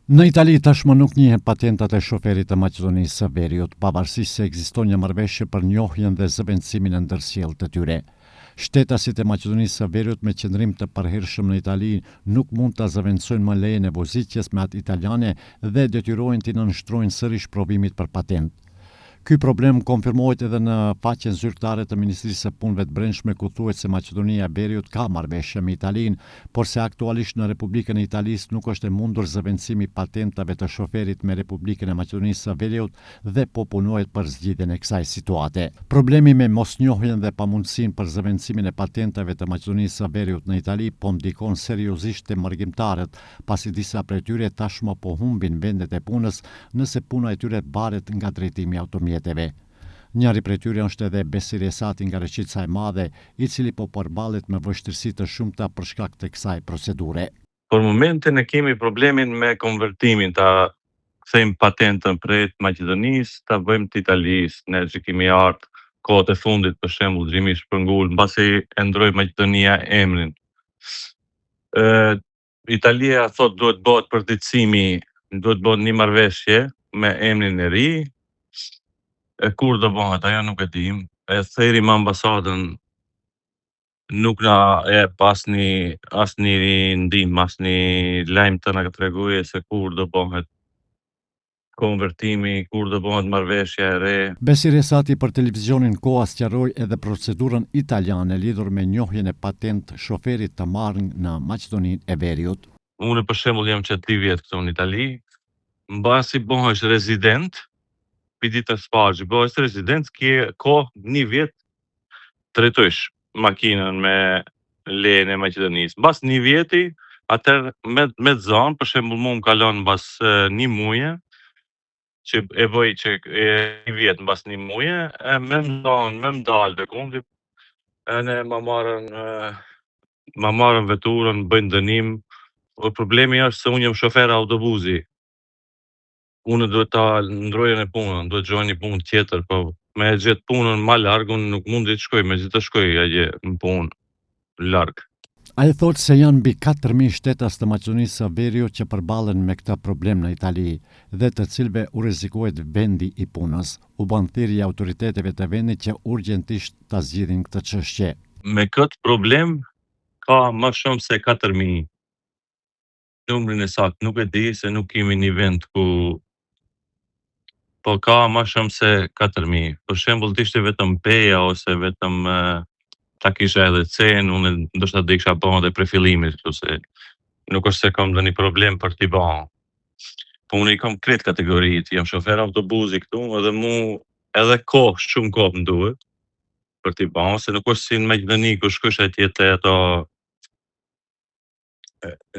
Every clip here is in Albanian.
Në Itali tashmë nuk njihen patentat e shoferit të Maqedonisë së Veriut, pavarësisht se ekziston një marrëveshje për njohjen dhe zëvendësimin e ndërsjellë të tyre. Shtetasit e Maqedonisë së Veriut me qëndrim të përhershëm në Itali nuk mund ta zëvendësojnë më lejen e vozitjes me atë italiane dhe detyrohen t'i nënshtrojnë sërish provimit për patent. Ky problem konfirmohet edhe në faqen zyrtare të Ministrisë së Punëve të Brendshme, ku thuhet se Maqedonia e Veriut ka marrëveshje me Italinë, por se aktualisht në Republikën e Italisë nuk është e mundur zëvendësimi i patentave të shoferit me Republikën e Maqedonisë së Veriut dhe po punohet për zgjidhjen e kësaj situate. Problemi me mosnjohjen dhe pamundësinë për zëvendësimin e patentave të Maqedonisë së Veriut në Itali po ndikon seriozisht te marrëgjimtarët, pasi disa prej tyre tashmë po humbin vendet e punës nëse puna e tyre barret nga drejtimi automjeteve. Njëri prej tyre është edhe Besir Esati nga Reqica e Madhe, i cili po përballet me vështirësi të shumta për shkak të kësaj procedure. Për momentin e kemi problemin me konvertimin, ta kthejmë patentën prej Maqedonisë, ta bëjmë të Italisë, ne që kemi ardhur kohët e fundit, për shembull Xhimi Shpërngul, mbasi e ndroi Maqedonia emrin. Italia thot duhet bëhet përditësimi, duhet bëhet një marrëveshje me emrin e ri. Kur do bëhet, ajo nuk e dim. E thërim ambasadën, nuk na e asnjë ndim, asnjë lajm të na tregojë se kur do bëhet konvertimi, kur do bëhet marrëveshja e re. Besir Esati për televizionin Koha sqaroi edhe procedurën italiane lidhur me njohjen e patent shoferit të marrë në Maqedoninë e Veriut. Unë për shembull jam që 3 vjet këtu në Itali, mbasi bëhesh rezident, ditës parë, bëhesh rezident, ke kohë 1 vjet drejtojsh makinën me lejen e Maqedonisë. Mbas 1 vjeti, atëherë me zonë, për shembull mua më kalon mbas 1 muaje, që e bëj që 1 vjet mbas 1 muaje, me më dalë vekundi, ne ma marrën veturën, bëjnë dënim. Problemi është se unë jam shofer autobusi. Unë duhet ta ndrojën e punën, duhet gjojnë një punë tjetër, po me e gjetë punën ma larg, unë nuk mundi të shkoj, me gjithë të shkoj atje në punë larg. Ai thotë se janë mbi 4.000 shtetas të Maqedonisë së Veriut që përballen me këtë problem në Itali dhe të cilëve u rrezikohet vendi i punës. U bën thirrje autoriteteve të vendit që urgjentisht ta zgjidhin këtë çështje. Me këtë problem ka më shumë se 4.000. Numrin e saktë nuk e di, se nuk kemi një vend ku, po ka më shumë se 4.000. Për shembull, të ishte vetëm Peja ose vetëm ta kisha edhe cen, unë ndoshta do kisha bën edhe prej fillimit, ose nuk është se kam ndonjë problem për t'i bën. Po unë i kam krejt kategoritë, jam shofer autobusi këtu, edhe edhe kohë, shumë kohë më duhet për t'i bën, se nuk është si në Maqedoni ku shkosh atje te ato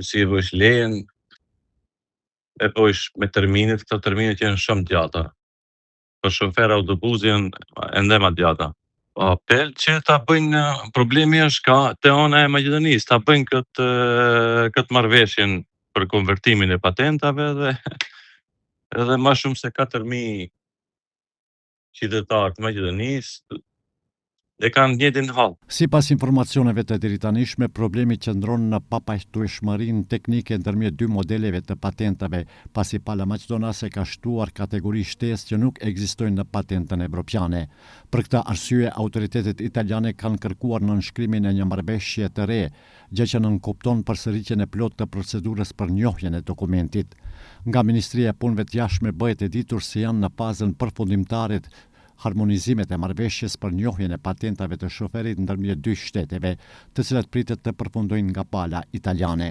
si e bësh lejen, e bësh me terminet, këto terminet janë shumë gjata. Për shofer autobusi janë ende më gjata. Apel që ta bëjnë, problemi është ka te ana e Maqedonisë, ta bëjnë këtë marrëveshjen për konvertimin e patentave dhe edhe më shumë se 4.000 qytetarë të Maqedonisë e kanë njëjtin hall. Sipas informacioneve të deritanishme, problemi qëndron në papajtueshmërinë teknike ndërmjet 2 modeleve të patentave, pasi Pala Maqedonase ka shtuar kategori shtesë që nuk ekzistojnë në patentën evropiane. Për këtë arsye, autoritetet italiane kanë kërkuar nënshkrimin e një marrëveshje të re, gjë që nënkupton përsëritjen e plotë të procedurës për njohjen e dokumentit. Nga Ministria e Punëve të Jashtme bëhet e ditur se janë në fazën përfundimtare harmonizimet e marrëveshjes për njohjen e patentave të shoferit ndërmjet 2 shteteve, të cilat pritet të përfundojnë nga pala italiane.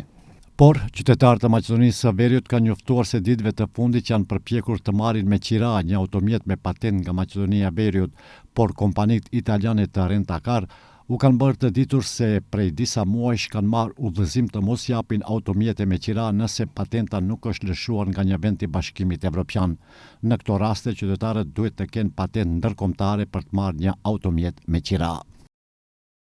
Por, qytetarët e Maqedonisë së Veriut kanë njoftuar se ditëve të fundit janë përpjekur të marrin me qira një automjet me patent nga Maqedonia e Veriut, por kompanitë italiane të rentakar u kanë bërë të ditur se prej disa muajsh kanë marrë udhëzim të mos japin automjete me qira nëse patenta nuk është lëshuar nga një vend i Bashkimit Evropian. Në këto raste, qytetarët duhet të kenë patent ndërkombëtare për të marrë një automjet me qira.